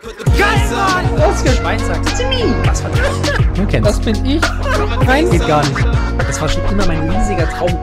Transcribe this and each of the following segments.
Geil, Mann! Das ist Schweinsachs. Was war das? Du kennst das. Bin ich. Nein, geht gar nicht. Das war schon immer mein riesiger Traum.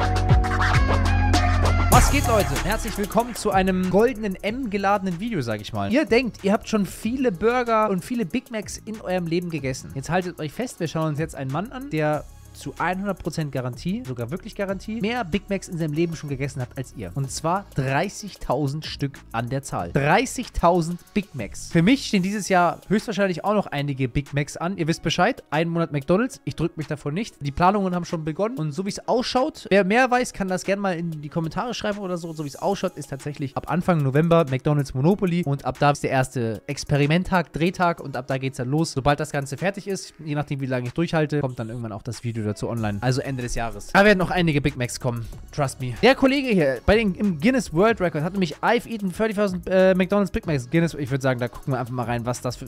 Was geht, Leute? Herzlich willkommen zu einem goldenen M geladenen Video, sag ich mal. Ihr denkt, ihr habt schon viele Burger und viele Big Macs in eurem Leben gegessen. Jetzt haltet euch fest, wir schauen uns jetzt einen Mann an, der zu 100% Garantie, sogar wirklich Garantie, mehr Big Macs in seinem Leben schon gegessen hat als ihr. Und zwar 30.000 Stück an der Zahl. 30.000 Big Macs. Für mich stehen dieses Jahr höchstwahrscheinlich auch noch einige Big Macs an. Ihr wisst Bescheid, einen Monat McDonald's. Ich drücke mich davon nicht. Die Planungen haben schon begonnen. Und so wie es ausschaut, wer mehr weiß, kann das gerne mal in die Kommentare schreiben oder so. So wie es ausschaut, ist tatsächlich ab Anfang November McDonald's Monopoly. Und ab da ist der erste Experimenttag, Drehtag. Und ab da geht es dann los. Sobald das Ganze fertig ist, je nachdem wie lange ich durchhalte, kommt dann irgendwann auch das Video dazu online. Also Ende des Jahres. Da werden noch einige Big Macs kommen. Trust me. Der Kollege hier im Guinness World Record hat nämlich I've eaten 30.000 McDonald's Big Macs. Guinness, ich würde sagen, da gucken wir einfach mal rein, was das für...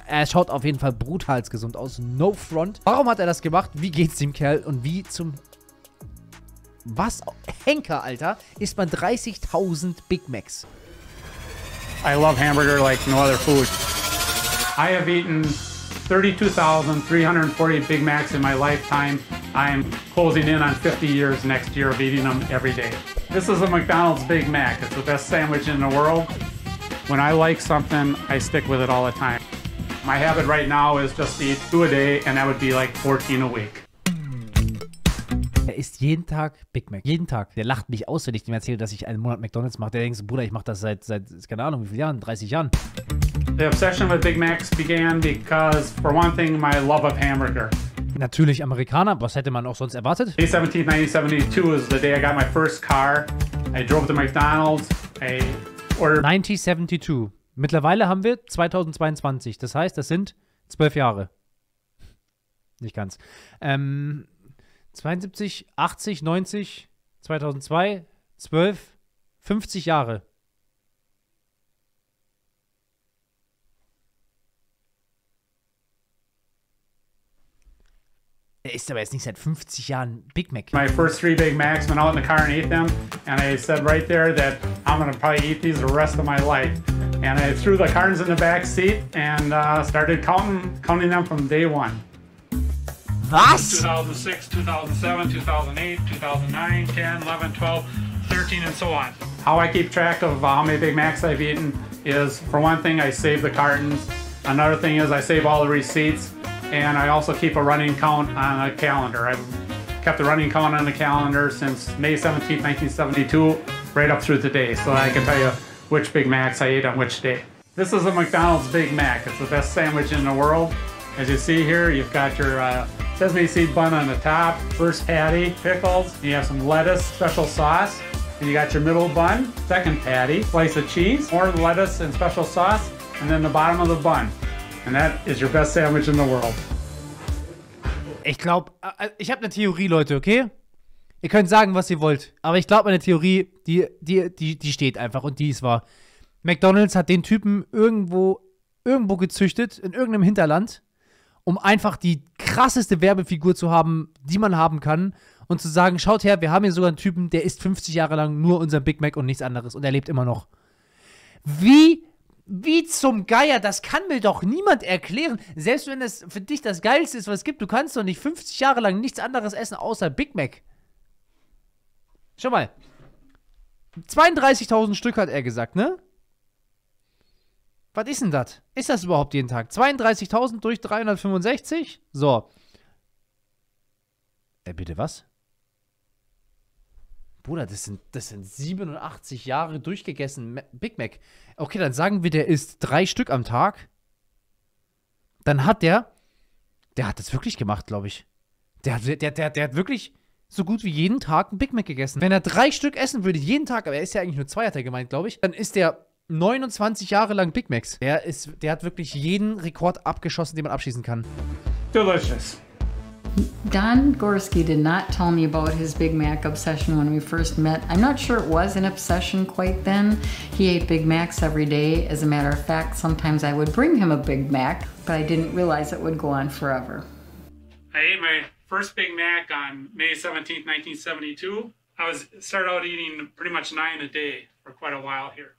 Er schaut auf jeden Fall brutal gesund aus. No front. Warum hat er das gemacht? Wie geht's dem Kerl? Und wie zum... Was? Henker, Alter, isst man 30.000 Big Macs. I love hamburger like no other food. I have eaten 32,340 Big Macs in my lifetime. I'm closing in on 50 years next year of eating them every day. This is a McDonald's Big Mac. It's the best sandwich in the world. When I like something, I stick with it all the time. My habit right now is just to eat 2 a day, and that would be like 14 a week. Er isst jeden Tag Big Mac. Jeden Tag. Der lacht mich aus, wenn ich ihm erzähle, dass ich einen Monat McDonald's mache. Der denkt so, Bruder, ich mache das seit, keine Ahnung, wie viele Jahren? 30 Jahren. The obsession with Big Macs began because, for one thing, my love of hamburger. Natürlich Amerikaner. Was hätte man auch sonst erwartet? May 17th, 1972 is the day I got my first car. I drove to McDonald's. I ordered... 1972. Mittlerweile haben wir 2022. Das heißt, das sind 12 Jahre. Nicht ganz. 72, 80, 90, 2002, 12, 50 Jahre. Er isst aber jetzt nicht seit 50 Jahren Big Mac. My first 3 Big Macs, went out in the car and ate them, and I said right there that I'm gonna probably eat these the rest of my life. And I threw the cartons in the back seat and started counting them from day one. Was? 2006, 2007, 2008, 2009, 10, 11, 12, 13, and so on. How I keep track of how many Big Macs I've eaten is, for one thing, I save the cartons. Another thing is I save all the receipts. And I also keep a running count on a calendar. I've kept a running count on the calendar since May 17, 1972, right up through today. So I can tell you which Big Macs I ate on which day. This is a McDonald's Big Mac. It's the best sandwich in the world. As you see here, you've got your sesame seed bun on the top, first patty, pickles, you have some lettuce, special sauce, and you got your middle bun, second patty, slice of cheese, more lettuce and special sauce, and then the bottom of the bun. And that is your best sandwich in the world. Ich glaube, ich habe eine Theorie, Leute, okay? Ihr könnt sagen, was ihr wollt. Aber ich glaube, meine Theorie, die steht einfach und die ist wahr. McDonald's hat den Typen irgendwo gezüchtet, in irgendeinem Hinterland, um einfach die krasseste Werbefigur zu haben, die man haben kann. Und zu sagen, schaut her, wir haben hier sogar einen Typen, der isst 50 Jahre lang nur unser Big Mac und nichts anderes. Und er lebt immer noch. Wie zum Geier, das kann mir doch niemand erklären. Selbst wenn das für dich das Geilste ist, was es gibt, du kannst doch nicht 50 Jahre lang nichts anderes essen, außer Big Mac. Schau mal. 32.000 Stück hat er gesagt, ne? Was ist denn das? Ist das überhaupt jeden Tag? 32.000 durch 365? So. Bitte was? Bruder, das sind 87 Jahre durchgegessen Big Mac. Okay, dann sagen wir, der isst 3 Stück am Tag. Dann hat der hat das wirklich gemacht, glaube ich. Der hat wirklich so gut wie jeden Tag einen Big Mac gegessen. Wenn er 3 Stück essen würde, jeden Tag, aber er ist ja eigentlich nur 2, hat er gemeint, glaube ich, dann isst der 29 Jahre lang Big Macs. Der hat wirklich jeden Rekord abgeschossen, den man abschießen kann. Delicious. Don Gorski did not tell me about his Big Mac obsession when we first met. I'm not sure it was an obsession quite then. He ate Big Macs every day. As a matter of fact, sometimes I would bring him a Big Mac, but I didn't realize it would go on forever. I ate my first Big Mac on May 17, 1972. I started out eating pretty much 9 a day for quite a while here.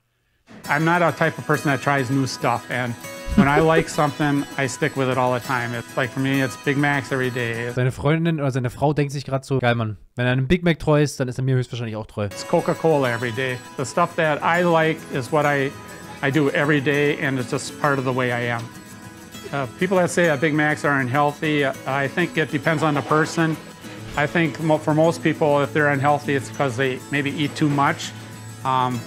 I'm not a type of person that tries new stuff, and when I like something, I stick with it all the time. It's like for me, it's Big Macs every day. Seine Freundin oder seine Frau denkt sich gerade so, geil, Mann. Wenn er einem Big Mac treu ist, dann ist er mir höchstwahrscheinlich auch treu. It's Coca-Cola every day. The stuff that I like is what I do every day, and it's just part of the way I am. People that say that Big Macs are unhealthy, I think it depends on the person. I think for most people, if they're unhealthy, it's because they maybe eat too much.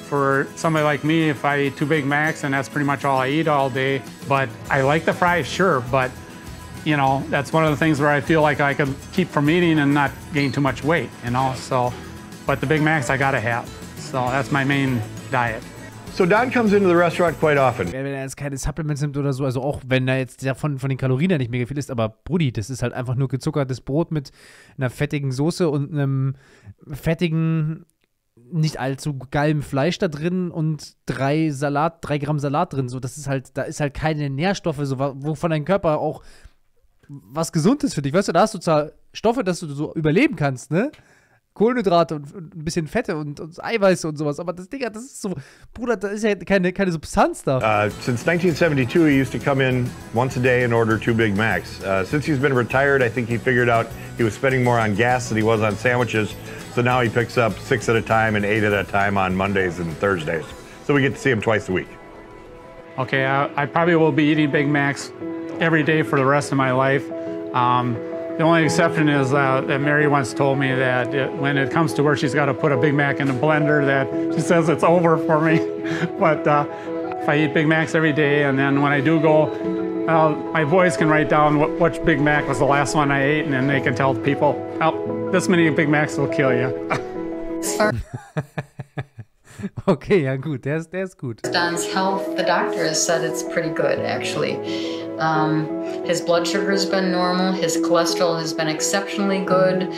For somebody like me, if I eat 2 Big Macs, and that's pretty much all I eat all day. But I like the fries, sure, but you know, that's one of the things where I feel like I can keep from eating and not gain too much weight, you know, so. But the Big Macs I gotta have, so that's my main diet. So Don comes into the restaurant quite often. Wenn er jetzt keine Supplements nimmt oder so, also auch wenn er jetzt von den Kalorien her nicht mega viel isst, aber Brudi, das ist halt einfach nur gezuckertes Brot mit einer fettigen Soße und einem fettigen, nicht allzu geilem Fleisch da drin und 3 Gramm Salat drin. So, das ist halt, da ist halt keine Nährstoffe, so, wovon dein Körper auch was Gesundes für dich. Weißt du, da hast du zwar Stoffe, dass du so überleben kannst, ne? Kohlenhydrate und ein bisschen Fette und Eiweiße und sowas. Aber das Ding, das ist so, Bruder, da ist ja keine Substanz da. Since 1972, he used to come in once a day and order 2 Big Macs. Since he's been retired, I think he figured out he was spending more on gas than he was on sandwiches. So now he picks up 6 at a time and 8 at a time on Mondays and Thursdays. So we get to see him twice a week. Okay, I probably will be eating Big Macs every day for the rest of my life. The only exception is that Mary once told me that when it comes to where she's got to put a Big Mac in a blender, that she says it's over for me. But if I eat Big Macs every day, and then when I do go, my boys can write down which Big Mac was the last one I ate, and then they can tell people, oh, this many Big Macs will kill you. Okay, ja gut, der ist gut. Don's health, the doctor has said it's pretty good, actually. His blood sugar has been normal, his cholesterol has been exceptionally good.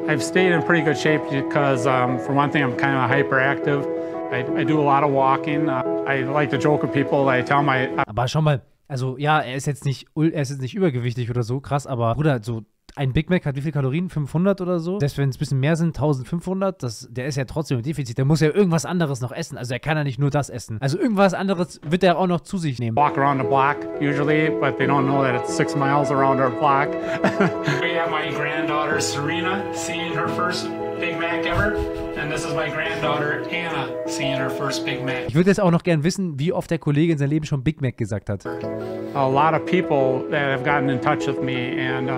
I've stayed in pretty good shape because, for one thing, I'm kind of hyperactive. I do a lot of walking. I like to joke with people. I tell my... Aber schau mal, also ja, er ist jetzt nicht übergewichtig oder so, krass, aber Bruder, so ein Big Mac hat wie viel Kalorien? 500 oder so? Selbst wenn es ein bisschen mehr sind, 1500, der ist ja trotzdem im Defizit. Der muss ja irgendwas anderes noch essen. Also er kann ja nicht nur das essen. Also irgendwas anderes wird er auch noch zu sich nehmen. Walk around the block usually, but they don't know that it's 6 miles around our block. We have my granddaughter Serena seeing her first Big Mac ever. And this is my granddaughter Anna seeing her first Big Mac. Ich würde jetzt auch noch gern wissen, wie oft der Kollege in seinem Leben schon Big Mac gesagt hat. A lot of people that have gotten in touch with me and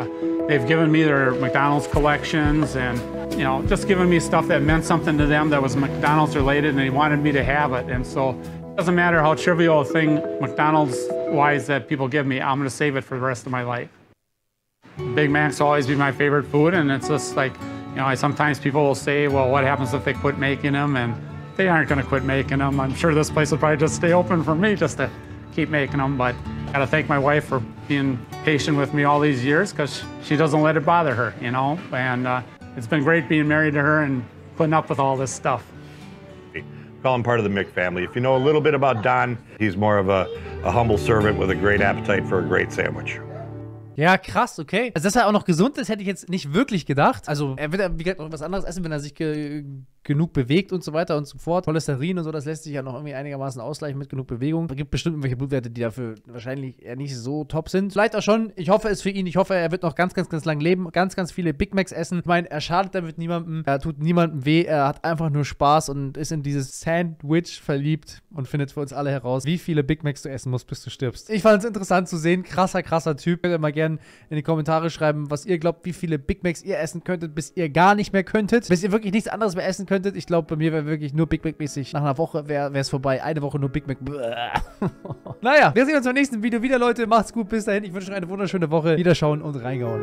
they've given me their McDonald's collections and, you know, just given me stuff that meant something to them that was McDonald's related and they wanted me to have it. And so it doesn't matter how trivial a thing McDonald's-wise that people give me, I'm going to save it for the rest of my life. Big Macs will always be my favorite food, and it's just like, you know, sometimes people will say, well, what happens if they quit making them? And they aren't going to quit making them. I'm sure this place will probably just stay open for me just to keep making them. But I got to thank my wife for being patient with me all these years because she doesn't let it bother her, you know. And it's been great being married to her and putting up with all this stuff. Call him part of the Mick family. If you know a little bit about Don, he's more of a humble servant with a great appetite for a great sandwich. Ja, krass, okay. Also, dass er auch noch gesund ist, hätte ich jetzt nicht wirklich gedacht. Also, er wird, wie gesagt, noch was anderes essen, wenn er sich genug bewegt und so weiter und so fort. Cholesterin und so, das lässt sich ja noch irgendwie einigermaßen ausgleichen mit genug Bewegung. Es gibt bestimmt irgendwelche Blutwerte, die dafür wahrscheinlich eher nicht so top sind. Vielleicht auch schon. Ich hoffe es für ihn. Ich hoffe, er wird noch ganz, ganz, ganz lang leben. Ganz, ganz viele Big Macs essen. Ich meine, er schadet damit niemandem. Er tut niemandem weh. Er hat einfach nur Spaß und ist in dieses Sandwich verliebt und findet für uns alle heraus, wie viele Big Macs du essen musst, bis du stirbst. Ich fand es interessant zu sehen. Krasser, krasser Typ. Könnt ihr mal gerne in die Kommentare schreiben, was ihr glaubt, wie viele Big Macs ihr essen könntet, bis ihr gar nicht mehr könntet. Bis ihr wirklich nichts anderes mehr essen könntet. Ich glaube, bei mir wäre wirklich nur Big Mac-mäßig. Nach einer Woche wäre es vorbei. Eine Woche nur Big Mac. Naja, wir sehen uns beim nächsten Video wieder, Leute. Macht's gut, bis dahin. Ich wünsche euch eine wunderschöne Woche. Wiederschauen und reingehauen.